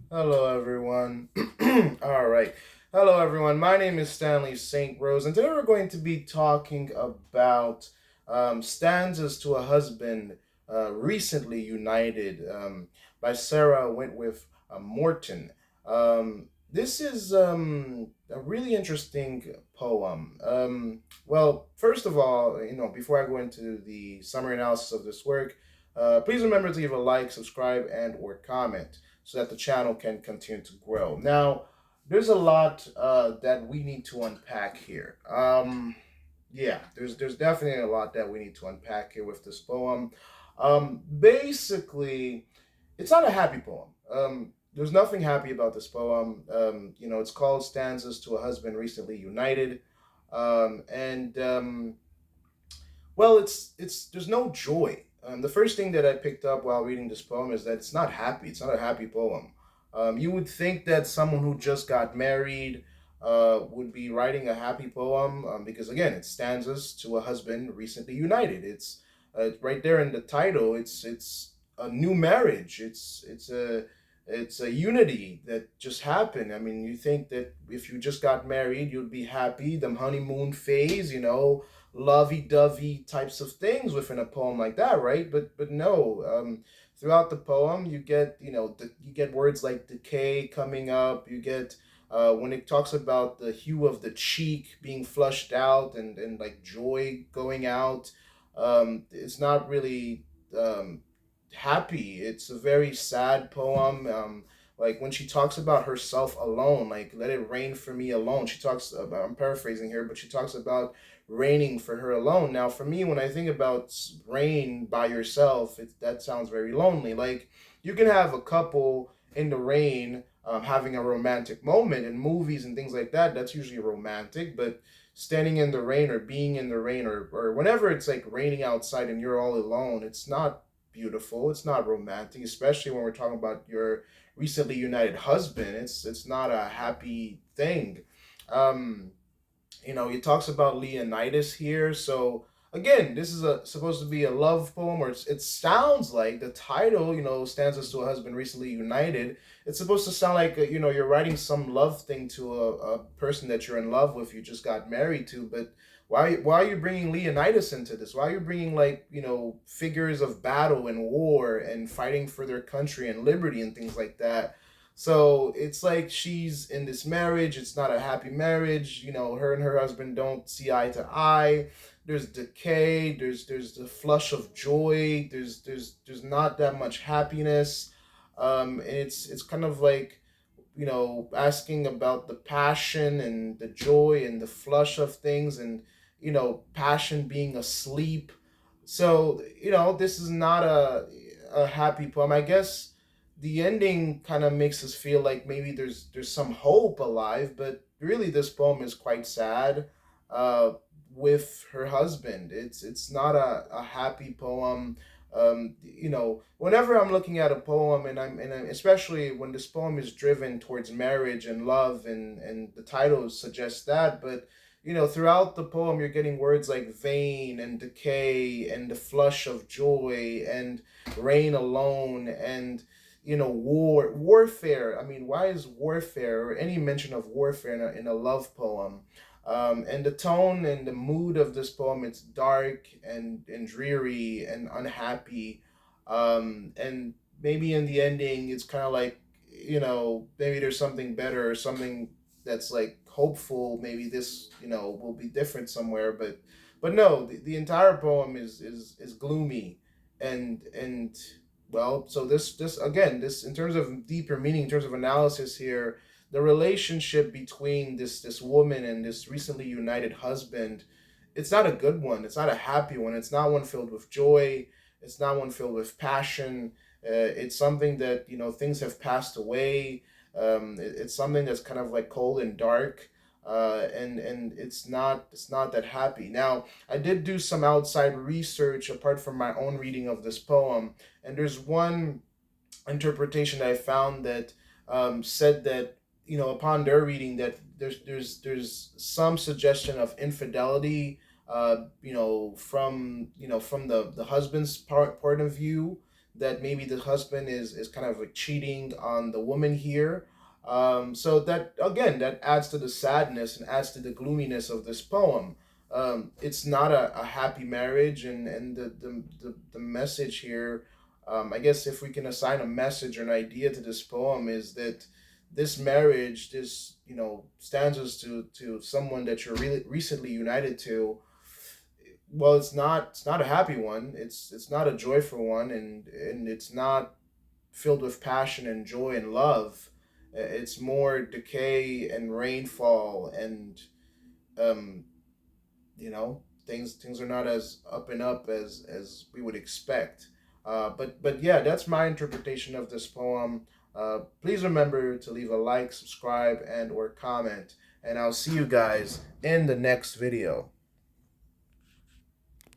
Hello, everyone. All right. Hello, everyone. My name is Stanley St. Rose, and today we're going to be talking about Stanzas to a Husband Recently United by Sarah Wentworth Morton. This is a really interesting poem. Well, first of all, before I go into the summary analysis of this work, please remember to give a like, subscribe, and or comment so that the channel can continue to grow. Now, there's a lot that we need to unpack here. Yeah, there's definitely a lot that we need to unpack here with this poem. Basically, it's not a happy poem. There's nothing happy about this poem. It's called "Stanzas to a Husband Recently United," and well, it's there's no joy. The first thing that I picked up while reading this poem is that it's not happy. It's not a happy poem. You would think that someone who just got married would be writing a happy poem because again, it's stanzas to a husband recently united. It's right there in the title. It's a new marriage. It's a unity that just happened. I mean, you think that if you just got married, you'd be happy. The honeymoon phase, lovey-dovey types of things within a poem like that, right? But no. Throughout the poem, you get you get words like decay coming up. You get when it talks about the hue of the cheek being flushed out and like joy going out. It's not really happy. It's a very sad poem. Like when she talks about herself alone, like let it rain for me alone. She talks about, I'm paraphrasing here, but she talks about raining for her alone. Now, for me, when I think about rain by yourself, that sounds very lonely. Like you can have a couple in the rain having a romantic moment in movies and things like that. That's usually romantic, but standing in the rain or being in the rain or whenever it's like raining outside and you're all alone, it's not beautiful. It's not romantic, especially when we're talking about your recently united husband. It's not a happy thing. Um, he talks about Leonidas here. So again, this is a supposed to be a love poem, or it sounds like the title, stanzas to a husband recently united. It's supposed to sound like you're writing some love thing to a person that you're in love with, you just got married to. But why are you bringing Leonidas into this? Why are you bringing like figures of battle and war and fighting for their country and liberty and things like that? So it's like she's in this marriage. It's not a happy marriage. Her and her husband don't see eye to eye. There's decay. There's the flush of joy. There's not that much happiness. And it's kind of like asking about the passion and the joy and the flush of things, and passion being asleep. So this is not a happy poem. I guess the ending kind of makes us feel like maybe there's some hope alive, but really this poem is quite sad. uh with her husband, it's not a happy poem. Whenever I'm looking at a poem, and especially when this poem is driven towards marriage and love, and the title suggests that, but throughout the poem you're getting words like vain and decay and the flush of joy and rain alone and warfare. I mean, why is warfare or any mention of warfare in a love poem? And the tone and the mood of this poem, it's dark and dreary and unhappy. And maybe in the ending it's kind of like maybe there's something better or something that's like hopeful. Maybe this will be different somewhere, but no, the entire poem is gloomy. And well, so this again, this in terms of deeper meaning, in terms of analysis here, the relationship between this woman and this recently united husband, it's not a good one. It's not a happy one. It's not one filled with joy. It's not one filled with passion. It's something that things have passed away. It's something that's kind of like cold and dark. And it's not that happy. Now, I did do some outside research apart from my own reading of this poem, and there's one interpretation that I found that said that upon their reading that there's some suggestion of infidelity, from from the husband's point of view. that maybe the husband is kind of like cheating on the woman here. So that again, that adds to the sadness and adds to the gloominess of this poem. It's not a happy marriage, and the message here, I guess if we can assign a message or an idea to this poem, is that this marriage, this, stanzas to someone that you're really recently united to, well, it's not a happy one. It's not a joyful one, and it's not filled with passion and joy and love. It's more decay and rainfall, and um, things are not as up and up as we would expect. But yeah, that's my interpretation of this poem. Please remember to leave a like, subscribe, and or comment, and I'll see you guys in the next video.